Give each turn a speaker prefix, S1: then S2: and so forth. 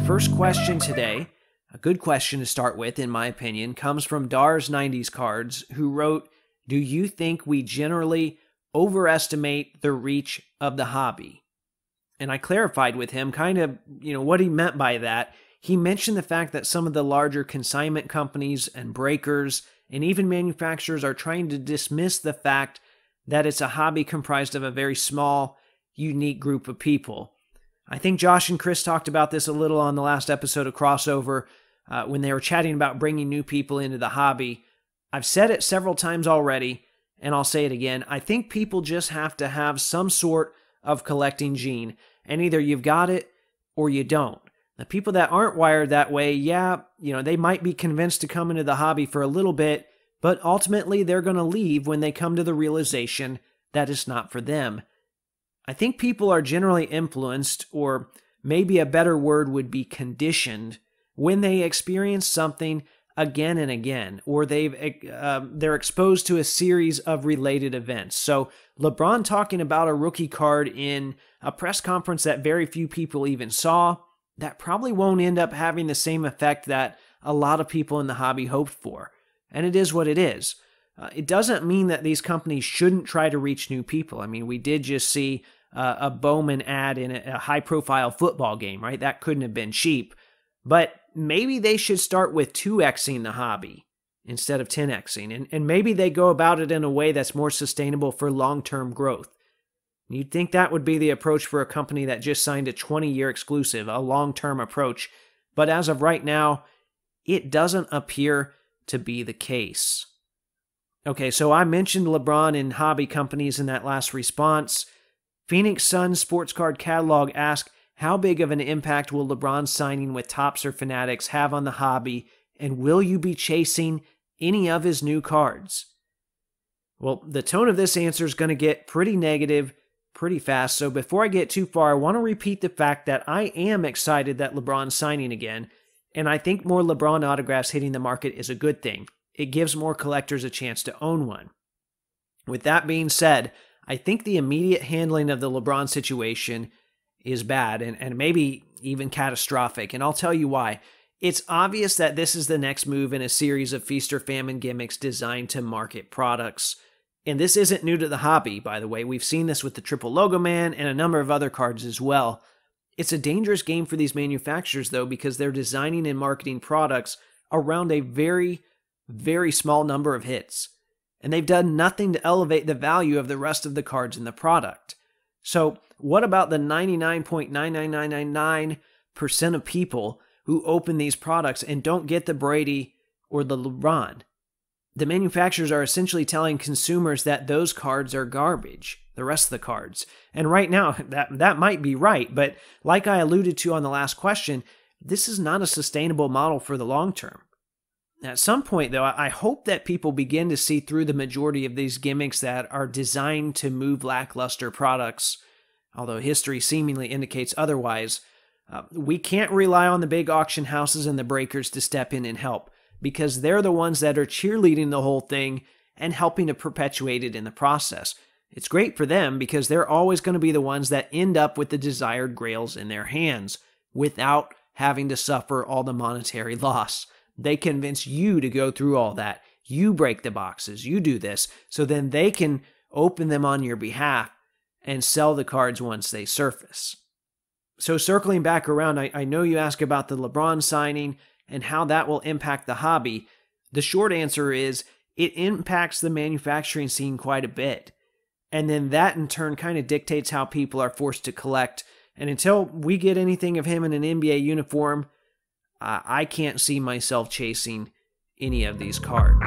S1: first question today, a good question to start with, in my opinion, comes from Dars 90s Cards, who wrote, "Do you think we generally overestimate the reach of the hobby?" And I clarified with him kind of, what he meant by that. He mentioned the fact that some of the larger consignment companies and breakers and even manufacturers are trying to dismiss the fact that it's a hobby comprised of a very small, unique group of people. I think Josh and Chris talked about this a little on the last episode of Crossover when they were chatting about bringing new people into the hobby. I've said it several times already, and I'll say it again. I think people just have to have some sort of collecting gene, and either you've got it or you don't. The people that aren't wired that way, they might be convinced to come into the hobby for a little bit, but ultimately they're going to leave when they come to the realization that it's not for them. I think people are generally influenced, or maybe a better word would be conditioned, when they experience something again and again, or they're exposed to a series of related events. So LeBron talking about a rookie card in a press conference that very few people even saw, that probably won't end up having the same effect that a lot of people in the hobby hoped for. And it is what it is. It doesn't mean that these companies shouldn't try to reach new people. I mean, we did just see a Bowman ad in a high-profile football game, right? That couldn't have been cheap. But maybe they should start with 2xing the hobby instead of 10xing. And maybe they go about it in a way that's more sustainable for long-term growth. You'd think that would be the approach for a company that just signed a 20-year exclusive, a long-term approach. But as of right now, it doesn't appear to be the case. Okay, so I mentioned LeBron and hobby companies in that last response. Phoenix Suns Sports Card Catalog asked, how big of an impact will LeBron signing with Topps or Fanatics have on the hobby, and will you be chasing any of his new cards? Well, the tone of this answer is going to get pretty negative pretty fast, so before I get too far, I want to repeat the fact that I am excited that LeBron's signing again, and I think more LeBron autographs hitting the market is a good thing. It gives more collectors a chance to own one. With that being said, I think the immediate handling of the LeBron situation is bad and maybe even catastrophic, and I'll tell you why. It's obvious that this is the next move in a series of feast or famine gimmicks designed to market products. And this isn't new to the hobby, by the way. We've seen this with the Triple Logo Man and a number of other cards as well. It's a dangerous game for these manufacturers, though, because they're designing and marketing products around a very, very small number of hits. And they've done nothing to elevate the value of the rest of the cards in the product. So what about the 99.99999% of people who open these products and don't get the Brady or the LeBron? The manufacturers are essentially telling consumers that those cards are garbage, the rest of the cards. And right now, that might be right, but like I alluded to on the last question, this is not a sustainable model for the long term. At some point, though, I hope that people begin to see through the majority of these gimmicks that are designed to move lackluster products, although history seemingly indicates otherwise. We can't rely on the big auction houses and the breakers to step in and help, because they're the ones that are cheerleading the whole thing and helping to perpetuate it in the process. It's great for them because they're always going to be the ones that end up with the desired grails in their hands without having to suffer all the monetary loss. They convince you to go through all that. You break the boxes. You do this. So then they can open them on your behalf and sell the cards once they surface. So circling back around, I know you ask about the LeBron signing and how that will impact the hobby. The short answer is it impacts the manufacturing scene quite a bit. And then that in turn kind of dictates how people are forced to collect. And until we get anything of him in an NBA uniform, I can't see myself chasing any of these cards.